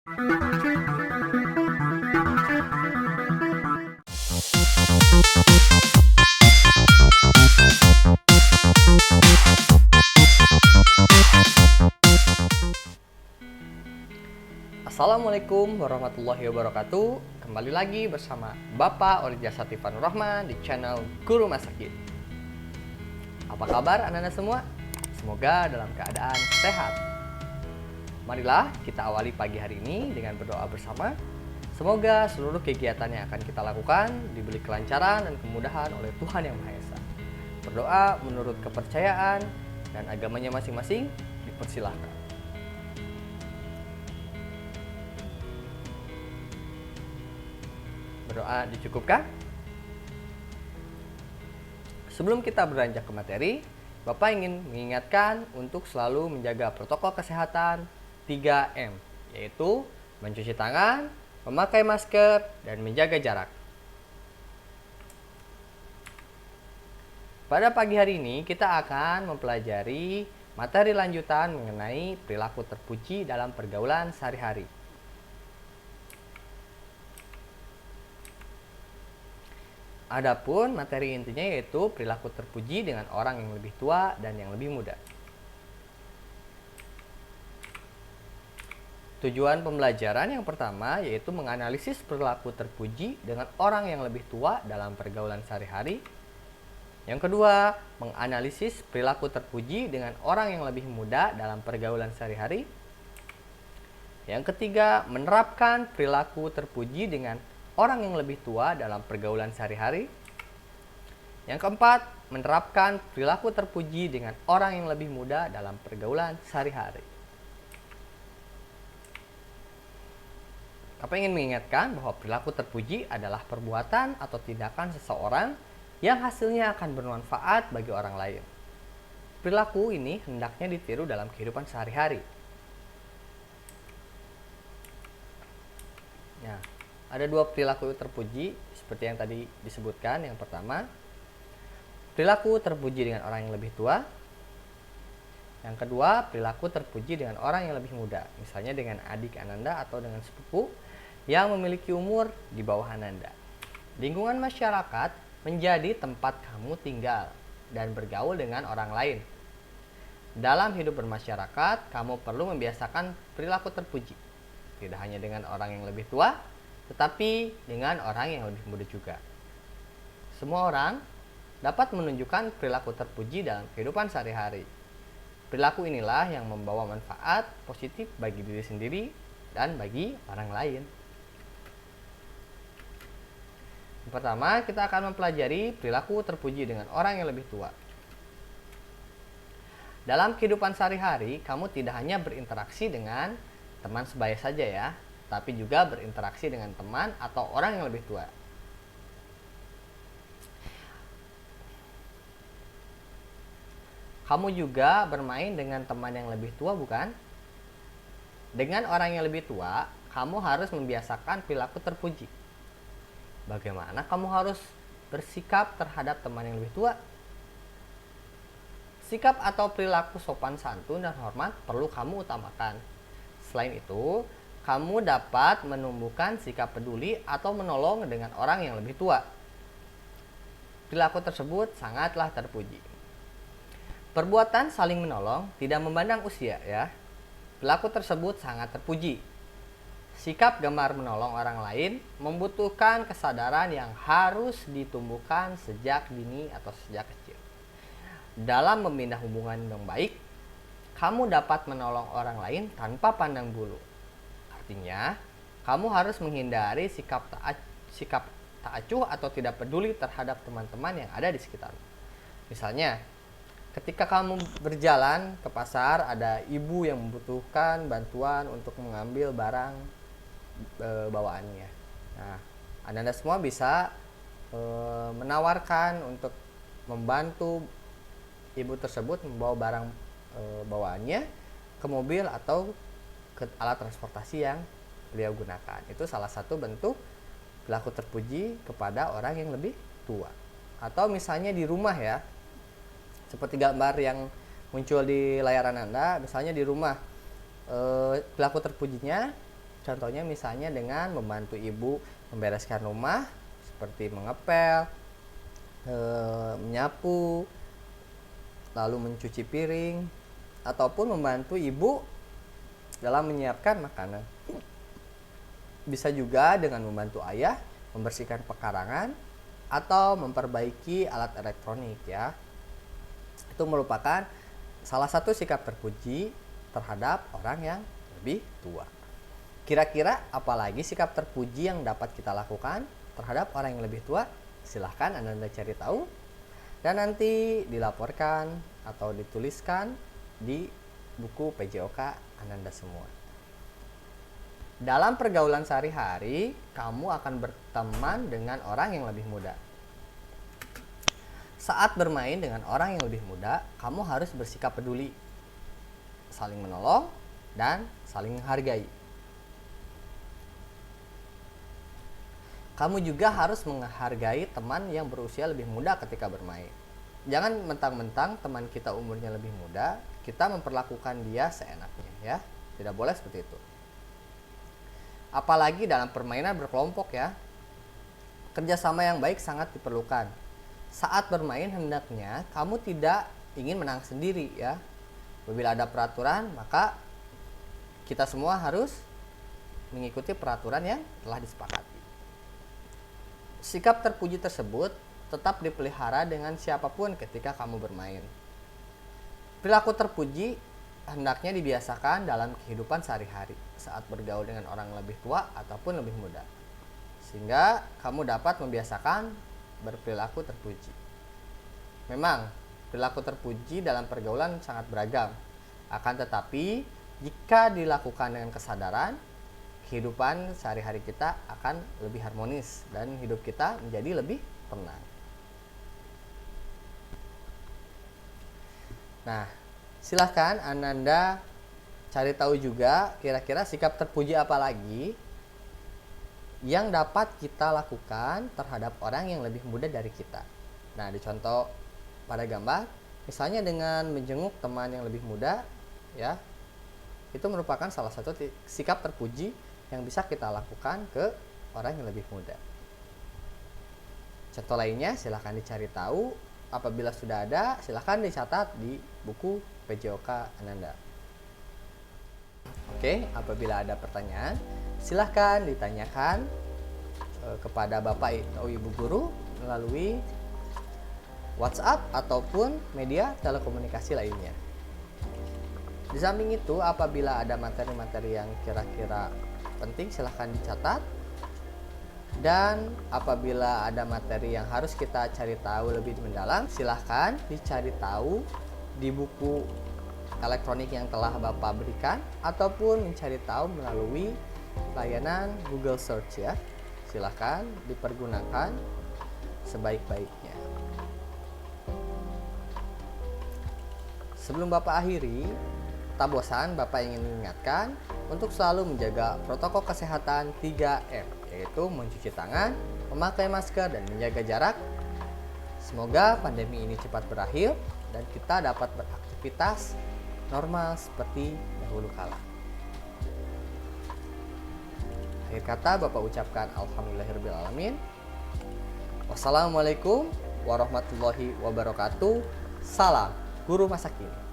Assalamualaikum warahmatullahi wabarakatuh. Kembali lagi bersama Bapak Orja Satifan Rahman di channel Guru Masa Kini. Apa kabar anak-anak semua? Semoga dalam keadaan sehat. Marilah kita awali pagi hari ini dengan berdoa bersama. Semoga seluruh kegiatan yang akan kita lakukan diberi kelancaran dan kemudahan oleh Tuhan Yang Maha Esa. Berdoa menurut kepercayaan dan agamanya masing-masing dipersilahkan. Berdoa dicukupkan? Sebelum kita beranjak ke materi, Bapak ingin mengingatkan untuk selalu menjaga protokol kesehatan 3M, yaitu mencuci tangan, memakai masker, dan menjaga jarak. Pada pagi hari ini kita akan mempelajari materi lanjutan mengenai perilaku terpuji dalam pergaulan sehari-hari. Adapun materi intinya yaitu perilaku terpuji dengan orang yang lebih tua dan yang lebih muda. Tujuan pembelajaran yang pertama yaitu menganalisis perilaku terpuji dengan orang yang lebih tua dalam pergaulan sehari-hari. Yang kedua, menganalisis perilaku terpuji dengan orang yang lebih muda dalam pergaulan sehari-hari. Yang ketiga, menerapkan perilaku terpuji dengan orang yang lebih tua dalam pergaulan sehari-hari. Yang keempat, menerapkan perilaku terpuji dengan orang yang lebih muda dalam pergaulan sehari-hari. Apa ingin mengingatkan bahwa perilaku terpuji adalah perbuatan atau tindakan seseorang yang hasilnya akan bermanfaat bagi orang lain. Perilaku ini hendaknya ditiru dalam kehidupan sehari-hari. Ya. Ada dua perilaku terpuji seperti yang tadi disebutkan. Yang pertama, perilaku terpuji dengan orang yang lebih tua. Yang kedua, perilaku terpuji dengan orang yang lebih muda, misalnya dengan adik Ananda atau dengan sepupu yang memiliki umur di bawah Ananda. Lingkungan masyarakat menjadi tempat kamu tinggal dan bergaul dengan orang lain. Dalam hidup bermasyarakat, kamu perlu membiasakan perilaku terpuji, tidak hanya dengan orang yang lebih tua, tetapi dengan orang yang lebih muda juga. Semua orang dapat menunjukkan perilaku terpuji dalam kehidupan sehari-hari. Perilaku inilah yang membawa manfaat positif bagi diri sendiri dan bagi orang lain. Yang pertama, kita akan mempelajari perilaku terpuji dengan orang yang lebih tua. Dalam kehidupan sehari-hari, kamu tidak hanya berinteraksi dengan teman sebaya saja ya, tapi juga berinteraksi dengan teman atau orang yang lebih tua. Kamu juga bermain dengan teman yang lebih tua, bukan? Dengan orang yang lebih tua, kamu harus membiasakan perilaku terpuji. Bagaimana kamu harus bersikap terhadap teman yang lebih tua? Sikap atau perilaku sopan santun dan hormat perlu kamu utamakan. Selain itu, kamu dapat menumbuhkan sikap peduli atau menolong dengan orang yang lebih tua. Perilaku tersebut sangatlah terpuji. Perbuatan saling menolong tidak memandang usia ya. Perilaku tersebut sangat terpuji. Sikap gemar menolong orang lain membutuhkan kesadaran yang harus ditumbuhkan sejak dini atau sejak kecil. Dalam membina hubungan yang baik, kamu dapat menolong orang lain tanpa pandang bulu. Artinya, kamu harus menghindari sikap tak acuh atau tidak peduli terhadap teman-teman yang ada di sekitarmu. Misalnya, ketika kamu berjalan ke pasar, ada ibu yang membutuhkan bantuan untuk mengambil barang bawaannya. Nah, Anda semua bisa menawarkan untuk membantu ibu tersebut membawa barang bawaannya ke mobil atau ke alat transportasi yang beliau gunakan. Itu salah satu bentuk perilaku terpuji kepada orang yang lebih tua. Atau misalnya di rumah ya, seperti gambar yang muncul di layaran Anda, misalnya di rumah, perilaku terpujinya Contohnya misalnya dengan membantu ibu membereskan rumah seperti mengepel, menyapu, lalu mencuci piring, ataupun membantu ibu dalam menyiapkan makanan. Bisa juga dengan membantu ayah membersihkan pekarangan atau memperbaiki alat elektronik ya. Itu merupakan salah satu sikap terpuji terhadap orang yang lebih tua. Kira-kira apalagi sikap terpuji yang dapat kita lakukan terhadap orang yang lebih tua? Silahkan Anda cari tahu dan nanti dilaporkan atau dituliskan di buku PJOK Ananda semua. Dalam pergaulan sehari-hari, kamu akan berteman dengan orang yang lebih muda. Saat bermain dengan orang yang lebih muda, kamu harus bersikap peduli, saling menolong, dan saling menghargai. Kamu juga harus menghargai teman yang berusia lebih muda ketika bermain. Jangan mentang-mentang teman kita umurnya lebih muda, kita memperlakukan dia seenaknya ya. Tidak boleh seperti itu. Apalagi dalam permainan berkelompok ya. Kerjasama yang baik sangat diperlukan. Saat bermain hendaknya kamu tidak ingin menang sendiri ya. Apabila ada peraturan, maka kita semua harus mengikuti peraturan yang telah disepakati. Sikap terpuji tersebut tetap dipelihara dengan siapapun ketika kamu bermain. Perilaku terpuji hendaknya dibiasakan dalam kehidupan sehari-hari saat bergaul dengan orang lebih tua ataupun lebih muda, sehingga kamu dapat membiasakan berperilaku terpuji. Memang perilaku terpuji dalam pergaulan sangat beragam, akan tetapi jika dilakukan dengan kesadaran, kehidupan sehari-hari kita akan lebih harmonis dan hidup kita menjadi lebih tenang. Nah, silahkan Ananda cari tahu juga kira-kira sikap terpuji apa lagi yang dapat kita lakukan terhadap orang yang lebih muda dari kita. Nah, dicontoh pada gambar, misalnya dengan menjenguk teman yang lebih muda, ya, itu merupakan salah satu sikap terpuji yang bisa kita lakukan ke orang yang lebih muda. Contoh lainnya silahkan dicari tahu. Apabila sudah ada, silahkan dicatat di buku PJOK Ananda. Oke, apabila ada pertanyaan, silahkan ditanyakan kepada Bapak atau Ibu Guru melalui WhatsApp ataupun media telekomunikasi lainnya. Di samping itu, apabila ada materi-materi yang kira-kira penting, silahkan dicatat. Dan apabila ada materi yang harus kita cari tahu lebih mendalam, silahkan dicari tahu di buku elektronik yang telah Bapak berikan ataupun mencari tahu melalui layanan Google Search ya. Silahkan dipergunakan sebaik-baiknya. Sebelum Bapak akhiri, tak bosan Bapak ingin mengingatkan untuk selalu menjaga protokol kesehatan 3M, yaitu mencuci tangan, memakai masker, dan menjaga jarak. Semoga pandemi ini cepat berakhir dan kita dapat beraktivitas normal seperti dahulu kala. Akhir kata Bapak ucapkan alhamdulillahirrahmanirrahim. Wassalamualaikum warahmatullahi wabarakatuh. Salam Guru Masa Kini.